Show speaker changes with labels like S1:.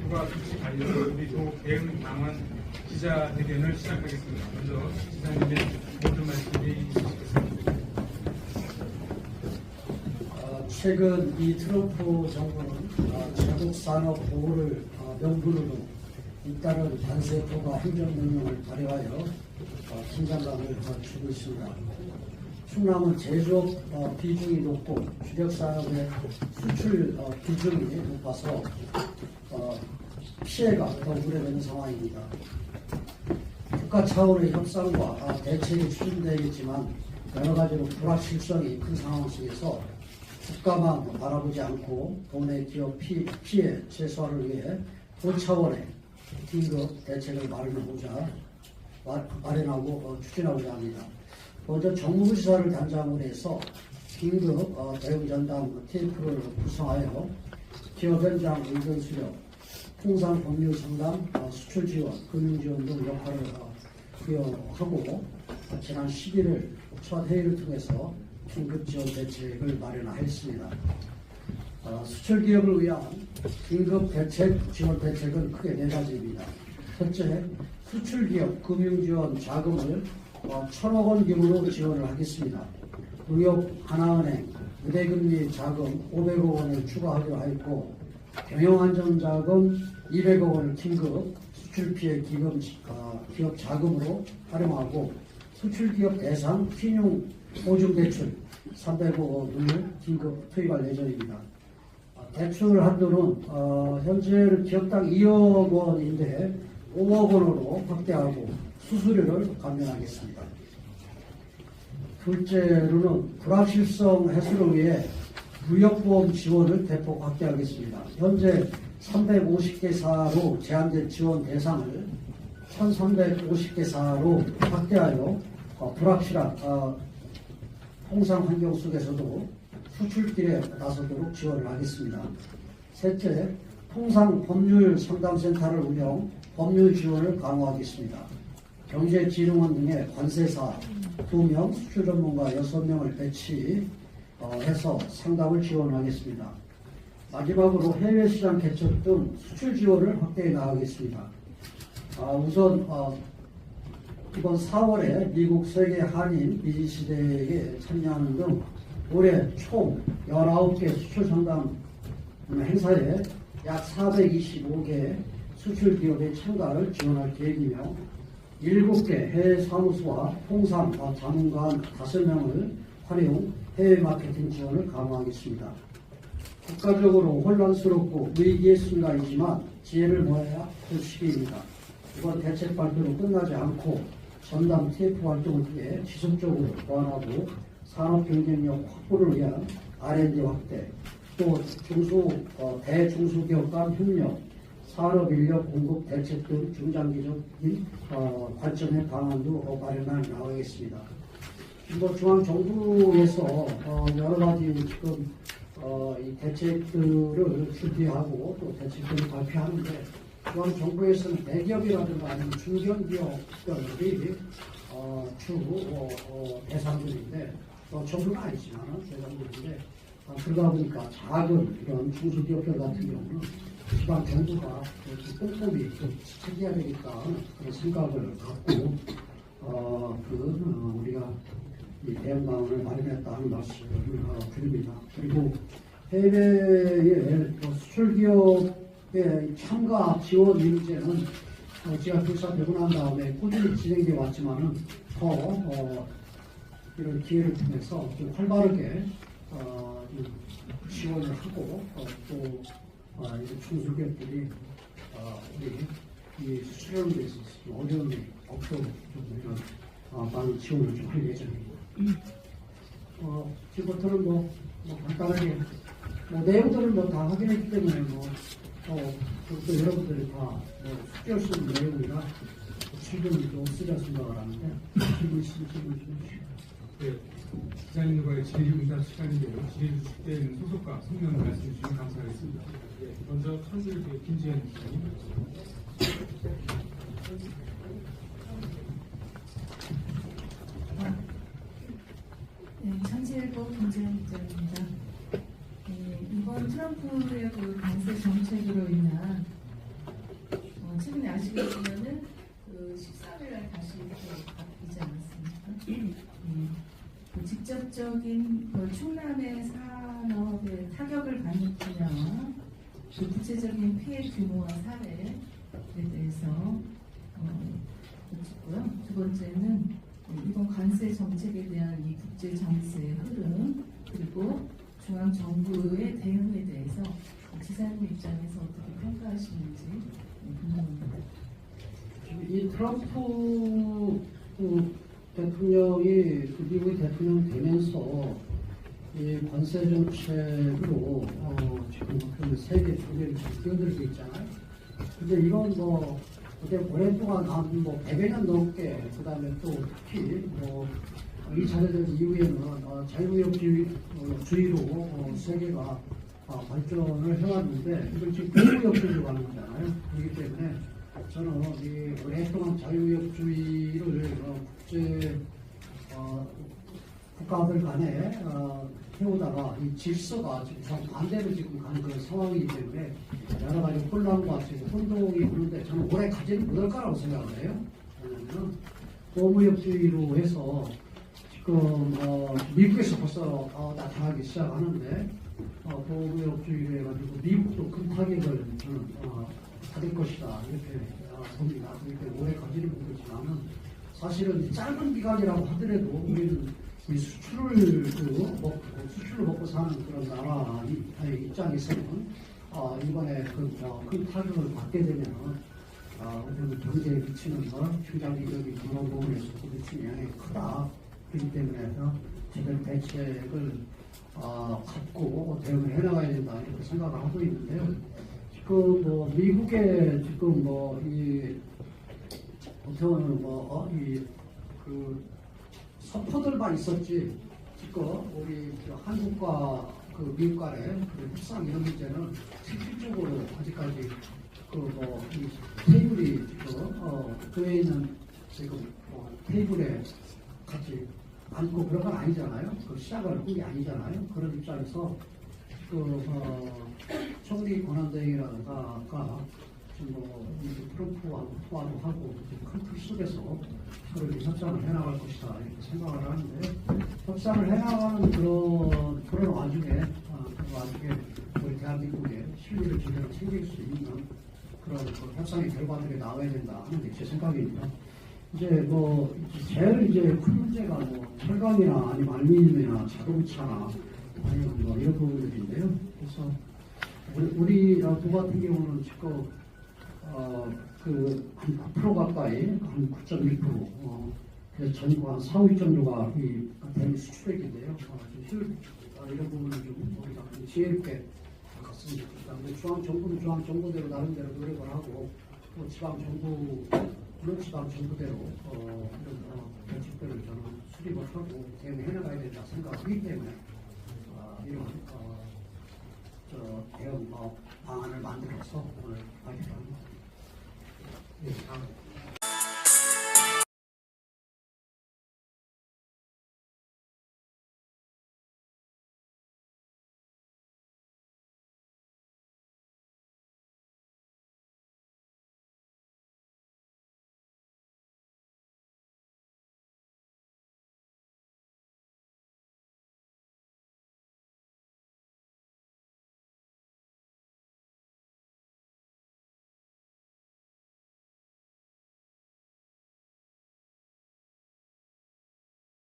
S1: 트럼프가 주식 관련 미국 대응 방안 기자회견을 시작하겠습니다. 먼저 기자님의 모든 말씀이 있으시겠습니다.
S2: 최근 이 트럼프 정부는 자국 산업 보호를 명분으로 잇따른 관세포과 행정명령을 발효하여 긴장감을 주고 있습니다. 충남은 제조업 비중이 높고 주력산업의 수출 비중이 높아서 피해가 더 우려되는 상황입니다. 국가 차원의 협상과 대책이 추진되겠지만 여러 가지로 불확실성이 큰 상황 속에서 국가만 바라보지 않고 도내 기업 피해 최소화를 위해 본 차원의 긴급 대책을 마련하고 추진하고자 합니다. 먼저 정무부지사를 단장으로 해서 긴급 대응전담 TF를 구성하여 기업 현장 의견 수렴, 통상 법률 상담, 수출 지원, 금융 지원 등 역할을 부여하고 지난 11일 첫 회의를 통해서 긴급 지원 대책을 마련하였습니다. 수출 기업을 위한 긴급 대책 지원 대책은 크게 네 가지입니다. 첫째, 수출 기업 금융 지원 자금을 1,000억 원 규모로 지원을 하겠습니다. 농협 하나은행 우대금리 자금 500억 원을 추가하기로 하였고, 경영안전자금 200억 원을 긴급 수출피해 기업 자금으로 활용하고, 수출기업 대상 신용 보증대출 300억 원을 긴급 투입할 예정입니다. 대출 한도는 현재는 기업당 2억 원인데 5억 원으로 확대하고 수수료를 감면하겠습니다. 둘째로는 불확실성 해소를 위해 무역보험 지원을 대폭 확대하겠습니다. 현재 350개사로 제한된 지원 대상을 1350개사로 확대하여 불확실한 통상 환경 속에서도 수출길에 나서도록 지원을 하겠습니다. 셋째, 통상 법률 상담센터를 운영, 법률 지원을 강화하겠습니다. 경제진흥원 등의 관세사 2명, 수출 전문가 6명을 배치해서 상담을 지원하겠습니다. 마지막으로 해외시장 개척 등 수출 지원을 확대해 나가겠습니다. 우선 이번 4월에 미국 세계 한인 비즈니스대회에 참여하는 등 올해 총 19개 수출 상담 행사에 약 425개 수출 기업의 참가를 지원할 계획이며 7개 해외 사무소와 통상 자문관 5명을 활용 해외 마케팅 지원을 강화하겠습니다. 국가적으로 혼란스럽고 위기의 순간이지만 지혜를 모아야 할 시기입니다. 이번 대책 발표로 끝나지 않고 전담 TF 활동을 통해 지속적으로 보완하고 산업 경쟁력 확보를 위한 R&D 확대, 또 대중소기업 간 협력, 산업인력 공급 대책 등 중장기적인 관점의 방안도 마련해 나가겠습니다. 중앙정부에서 여러 가지 지금 이 대책들을 준비하고 또 대책들을 발표하는데, 중앙정부에서는 대기업이라든가 아니면 중견기업들이 주 대상들인데, 정부는 아니지만 대상들인데, 그러다 보니까 작은 이런 중소기업들 같은 경우는 지방 정부가 꼼꼼히 챙겨야 되니까 그런 생각을 갖고 우리가 이 대응방안을 마련했다는 말씀을 드립니다. 그리고 해외의 수출기업의 참가 지원 문제는 제가 결사되고 난 다음에 꾸준히 진행되어 왔지만은 더 이런 기회를 통해서 좀 활발하게 지원을 하고 또 중소기업들이 우리 이 수출하는 데 있어서 어려움이 없도록 좀 이런 많은 지원을 좀 할 예정입니다. 지금부터는 뭐 간단하게 내용들은 다 확인했기 때문에 또 여러분들이 다 숙지할 수 있는 내용이라 질문을 좀 쓰자 생각을 하는데 질문 있으면 질문 주십시오.
S1: 네, 기자님과의 질의응답 시간인데요. 질의 주실 때는 소속과 성명 말씀 주시면 감사하겠습니다. 네, 먼저 천주교회 김지현 기자님.
S3: 네, 천지일보 김지현 기자입니다. 이번 트럼프의 그 관세 정책으로 인한 직접적인 충남의 산업에 타격을 받는 분야와 그 구체적인 피해 규모와 사례에 대해서 여쭙고요. 두 번째는 이번 관세 정책에 대한 이 국제 정세의 흐름 그리고 중앙 정부의 대응에 대해서 지사님 입장에서 어떻게 평가하시는지 궁금합니다.
S2: 이 트럼프 대통령이 미국의 대통령 되면서 이 관세 정책으로 지금 그 세계 경제를 뛰어들고 있잖아요. 근데 이건 뭐 어제 오랫동안 한 100여 년 넘게 그다음에 또 특히 이 자료들 이후에는 자유무역주의로 세계가 발전을 해왔는데 이걸 지금 보호무역주의로 하는 거잖아요. 그렇기 때문에 저는 이 오랫동안 자유무역주의를 국제 국가들 간에 해오다가 이 질서가 지금 반대로 지금 가는 그런 상황이기 때문에 여러 가지 혼란과 지금 혼동이 오는데 저는 오래 가지는 못할 거라고 생각을 해요. 왜냐하면 보호무역주의로 해서 지금 미국에서 벌써 나타나기 시작하는데 보호무역주의로 해가지고 미국도 큰 타격을 저는 받을 것이다 이렇게 봅니다. 그러니까 오래 가지는 못하지만은 사실은 짧은 기간이라고 하더라도 우리는 이 수출로 먹고 사는 그런 나라 입장에서는 이번에 큰 타격을 받게 되면 우리 경제에 미치는 충격적인 그런 부분에서 미치는 영향이 크다. 그렇기 때문에 제대로 대책을 갖고 대응을 해나가야 된다 이렇게 생각을 하고 있는데요. 지금 미국에 지금 보통은 서포들만 있었지 지금 우리 한국과 미국 간의 협상 이런 문제는 실질적으로 아직까지 이 테이블이 교회에 있는 지금 테이블에 같이 앉고 그런 건 아니잖아요. 시작을 한 게 아니잖아요. 그런 입장에서 총리 권한대행이라든가 트럼프와 통화도 하고 큰 틀 속에서 서로 협상을 해나갈 것이다 이렇게 생각을 하는데 협상을 해나가는 그런 와중에 우리 대한민국의 신뢰를 제대로 챙길 수 있는 그런 협상의 결과들이 나와야 된다 하는 게 제 생각입니다. 이제 제일 큰 문제가 철강이나 아니면 알루미늄이나 자동차나 아니면 이런 부분들인데요. 그래서 우리 도 같은 경우는 지금 한 9% 가까이, 한 9.1%, 그래서 전국 한 4, 5정도가 이 대미 수출액인데요. 이런 부분을 좀 우리가 지혜롭게 갔으면 좋겠다. 중앙정부는 중앙정부대로 나름대로 노력을 하고, 또 물론 지방정부대로 이런 대책들을 저는 수립을 하고 대응해 나가야 된다 생각하기 때문에 이런 대응 방안을 만들어서 오늘 발표합니다. 네,